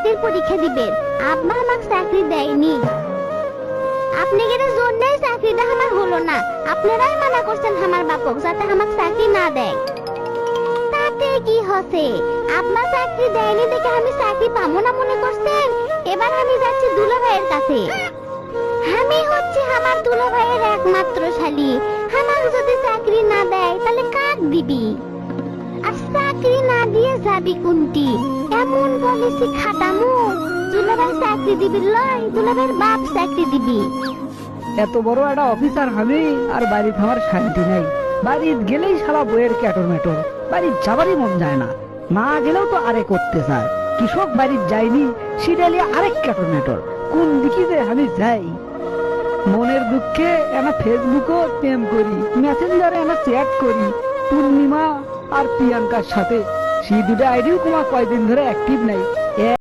চাকরির পরীক্ষা দিবেন। আব্বা আমাকে চাকরি দেয়নি, আপনি গেলে জন্যই চাকরিটা আমার হলো না। আপনারাই মানা করছেন আমার বাপক যাতে আমাকে চাকরি না দেয়। তাতে কি হচ্ছে, আব্বা চাকরি দেয়নি দেখে আমি চাকরি পাবো না মনে করছেন? এবার আমি যাচ্ছি দুলাভাইয়ের কাছে। আমি হচ্ছে আমার দুলাভাইয়ের একমাত্র শালী, আমার যদি চাকরি না দেয় তাহলে কাক দিবি? আর চাকরি না দিয়ে যাবি কোনটি? এমন বলেছি খাটামু, দুলাভাই চাকরি দিবি লয়, দুলাভাইয়ের বাপ চাকরি দিবি। এত বড় একটা অফিসার আমি, আর বাড়ি আমার শান্তি নাই। বাড়ি গেলেই সারা বইয়ের ক্যাটর ম্যাটর, বাড়ি যাবারই মন যায় না। না গেলেও তো আরে করতে চায়। কৃষক বাড়ি যায়নি সিরিয়ালি আরেক ক্যাটর ম্যাটর, কোন দিকে যে আমি যাই। মনের দুঃখে এনা ফেসবুকও প্রেম করি, মেসেঞ্জারে এনা চ্যাট করি পূর্ণিমা আর প্রিয়াঙ্কার সাথে। সেই দুটো আইডিও কমা কয়দিন ধরে অ্যাক্টিভ নাই।